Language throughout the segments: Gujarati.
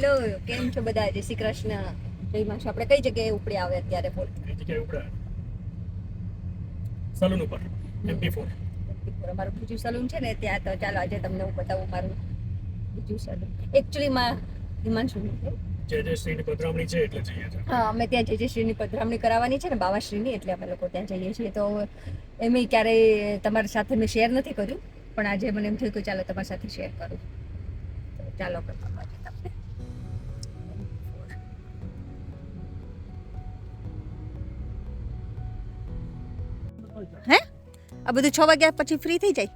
હેલો, કેમ છો બધા? જય શ્રી કૃષ્ણ. જય માસુ. આપણે કઈ જગ્યાએ ઉપડી આવે અત્યારે બોલ? કઈ જગ્યાએ ઉપડ્યા? સલૂન ઉપર MP4. અમારું બીજું સલૂન છે ને ત્યાં. તો ચાલો આજે તમને હું બતાવું મારું બીજું સલૂન. એકચ્યુઅલીમાં હિમાંશુનું છે. જે શ્રીની પધરામણી છે એટલે જઈએ છીએ. હા, અમે ત્યાં જે શ્રીની પધરામણી કરાવવાની છે ને, બાવાશ્રીની, એટલે અમે લોકો ત્યાં જઈએ છીએ. તો એમ ક્યારેય તમારી સાથે મેં શેર નથી કર્યું, પણ આજે મને એમ થયું કે ચાલો તમારી સાથે શેર કરું. તો ચાલો કરવા માટે તમને હે આ બધું 6 વાગ્યા પછી ફ્રી થઈ જાય?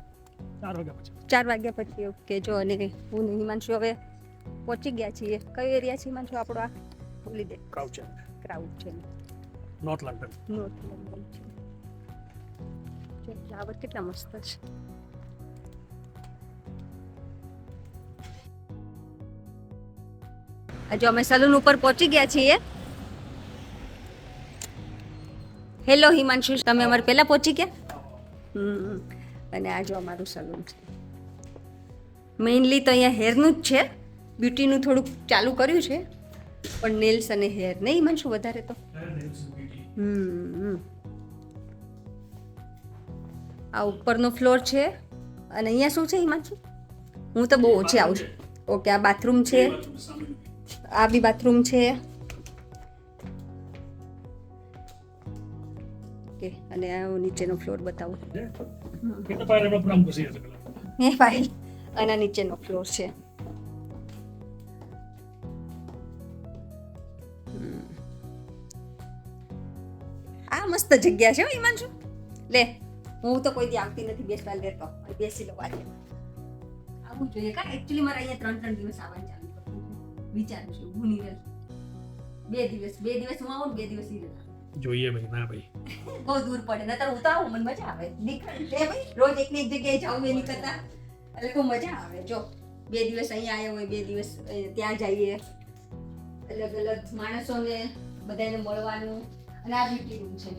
4 વાગ્યા પછી. 4 વાગ્યા પછી. ઓકે. જો અને હું ને હિમાંશુ હવે પહોંચી ગયા છીએ. કયો એરિયા છે હિમાંશુ આપણો? આ બોલી દે. ક્રાઉચ ક્રાઉડ છે, નોર્થ લંડન. નોર્થ લંડન છે. જો ફ્લાવર કેટલા મસ્ત છે. જો અમે સલૂન ઉપર પહોંચી ગયા છીએ. હેલો હિમાંશુ, તમે અમારે પહેલા પહોંચી ગયા? અને આ જો અમારું સલૂન છે. મેઇનલી તો અહીંયા હેરનું જ છે. બ્યુટીનું થોડુંક ચાલુ કર્યું છે, પણ નેલ્સ અને હેર નહીં હિમાંશુ વધારે તો. આ ઉપરનો ફ્લોર છે. અને અહીંયા શું છે હિમાંશુ? હું તો બહુ ઓછી આવું છું. ઓકે, આ બાથરૂમ છે. આ બી બાથરૂમ છે. ઓકે, અને આ નીચેનો ફ્લોર બતાવું. કેટલા પાયરે આપણે પ્રોગ્રામ ઘૂસી જશે પેલા. એ ભાઈ, આના નીચેનો ફ્લોર છે. આ મસ્ત જગ્યા છે હો હિમાંશુ. લે, હું તો કોઈ દી આવતી નથી બેસવા. લે તો બેસી લો આજે. આવું જોઈએ કા. એકચ્યુઅલી મારે અહીંયા 3 દિવસ આવવાનું ચાલુ કરવું છે. વિચારું છું હું નીરલ 2 દિવસ હું આવું ને 2 દિવસ નીરલ. જોઈએ ભાઈ. ના ભાઈ, બહુ દૂર પડે. નતર હું તો આવું, મને મજા આવે. નીકળ લે ભાઈ, રોજ એક જગ્યાએ જાઉં એની કરતા એટલે બહુ મજા આવે. જો 2 દિવસ અહીંયા આવ્યા હોય, 2 દિવસ ત્યાં જઈએ. અલગ અલગ માણસોને બધાને મળવાનું. અને આ બ્યુટી રૂમ છે.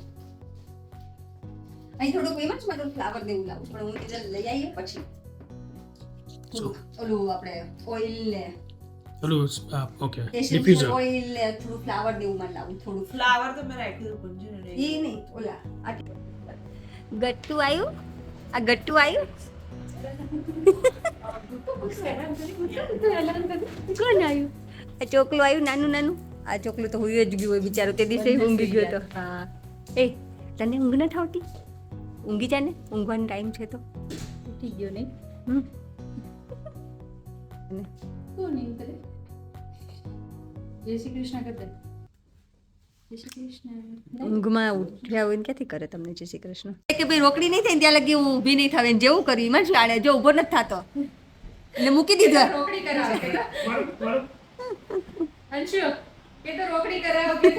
અહીં થોડુંક એમાં જ મારું ફ્લાવર ને એવું લાવું, પણ હું નીચે લઈ આવીએ પછી ઓલું આપણે ઓઇલ ને ચલો. Okay, essential ડિફ્યુઝર. ઓઇલ ને થોડું ફ્લાવર ને એવું માં લાવું. થોડું ફ્લાવર તો મેં રાખ્યું હતું પણ છે એ નહીં, ઓલા ગટ્ટુ આવ્યું. આ ગટ્ટુ આવ્યું. કોણ આવ્યું? આ ચોકલું આવ્યું, નાનું નાનું. આ ચોકલું તો હુઈ જ ગયું હોય બિચારું. તે દિવસે ઊંઘી ગયો તો. હા, એ તને ઊંઘ નથી આવતી? ઊંઘી જા ને, ઊંઘવાનો ટાઈમ છે તો. ઉઠી ગયો નહીં. કોણ નહીં કરે? જય શ્રી કૃષ્ણ કરતે. જય શ્રી કૃષ્ણ. ઊંઘમાં ઉઠ્યા હોય ને ક્યાંથી કરે તમને જય શ્રી કૃષ્ણ? કે ભાઈ રોકડી નહીં થાય ત્યાં લગી હું ઊભી નહીં થાવે. જેવું કર્યું એમાં જાણે જો ઊભો નથી થતો એટલે મૂકી દીધો. રોકડી કરાવે કે અંશુ કે તો રોકડી કરાવે કે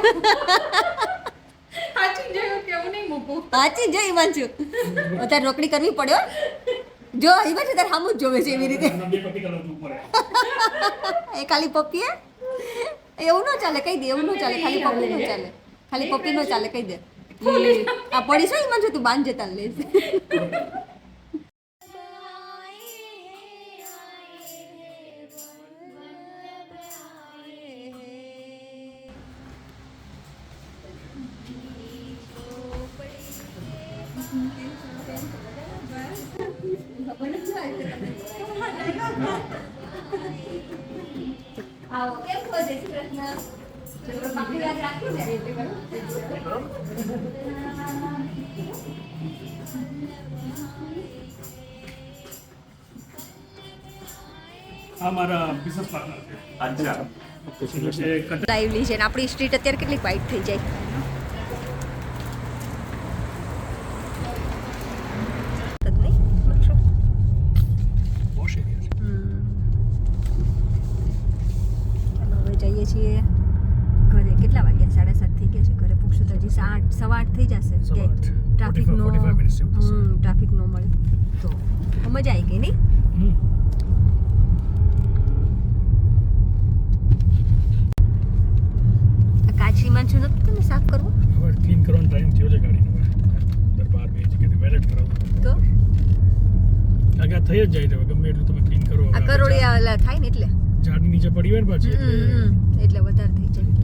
સાચી જોયું કે હું નહીં મૂકું. સાચી જો હિમાંશુ અત્યારે રોકડી કરવી પડ્યો. જો હિમાંશુ તારે સામું જ જોવે છે એવી રીતે. બે પટ્ટી કલર ઉપર એ ખાલી પપ્પી હે એવું ન ચાલે, કહી દે. એવું ન ચાલે, ખાલી પપ્પી ન ચાલે. ખાલી પપ્પી ન ચાલે, કહી દે. આ પડી છે હિમાંશુ, તું બાંધ જતા લે. આવો કેમ છો? જય શ્રી કૃષ્ણ. બાકી યાદ રાખ્યું ને? આ મારા બિઝનેસ પાર્ટનર છે. અચ્છા. લાઈવલી છે ને આપણી સ્ટ્રીટ અત્યારે કેટલી વાઇટ થઈ જાય. પોશ એરિયા છે. હવે જઈએ છીએ ઘરે. કેટલા વાગ્યા? 7:30 થઈ ગયા છે. ઘરે પૂછશું તો હજી 8, 8:15 થઈ જશે. સવા આઠ. ટ્રાફિક નો 45 minutes જેવું થશે. ટ્રાફિક નો મળે તો મજા આવી ગઈ નહીં? કાચી માંચું નતું તમે સાફ કરવું હવે ક્લીન કરવાનો ટાઈમ થયો છે ગાડીનો. અંદર બહાર બે જગ્યાએથી વેલેટ કરાવું તો કારણ કે આ થઈ જ જાય છે. ગમે એટલું તમે ક્લીન કરો. આ કરોડિયા વાલા થાય ને એટલે ઝાડની નીચે પડી હોય ને પાછી એટલે વધારે થઈ જાય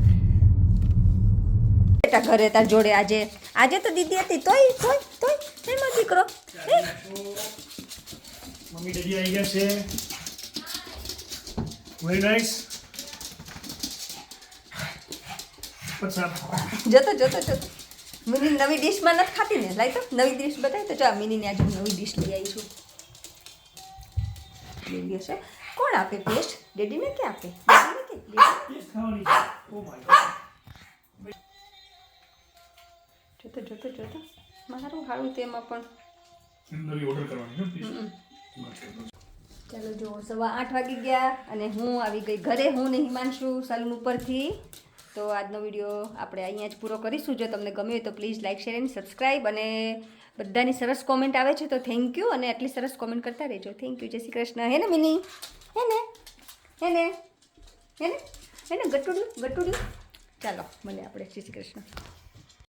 બેટા ઘરે તાર જોડે આજે તો દીદી હતી તોય એમાં દીકરો મમ્મી ડેડી આવી ગયા છે વેરી નાઇસ જતો મિની નવી ડીશમાં નથી ખાતી ને લાઈ તો નવી ડીશ બતાવી તો ચાલ મિનીને આજે હું નવી ડીશ લઈ આવી છું લઈ હશે કોણ આપે પેસ્ટ ડેડીને કે આપે ખાવાની છે ઓ માય ગોડ જોતો મારું હારું તેમાં પણ નવી ઓર્ડર કરવાની છે ચાલો જો 8:15 વાગી ગયા અને હું આવી ગઈ ઘરે હું ને હિમાંશુ સલૂન ઉપરથી તો આજનો વિડીયો આપણે અહીંયા જ પૂરો કરીશું જો તમને ગમ્યો હોય તો please like share and subscribe અને બધાની સરસ કોમેન્ટ આવે છે તો થેન્ક યુ અને આટલી સરસ કોમેન્ટ કરતા રહેજો થેન્ક યુ જય શ્રી કૃષ્ણ હે ને મિની હે ને ગટુડ્યું ચાલો મળે આપણે જય શ્રી કૃષ્ણ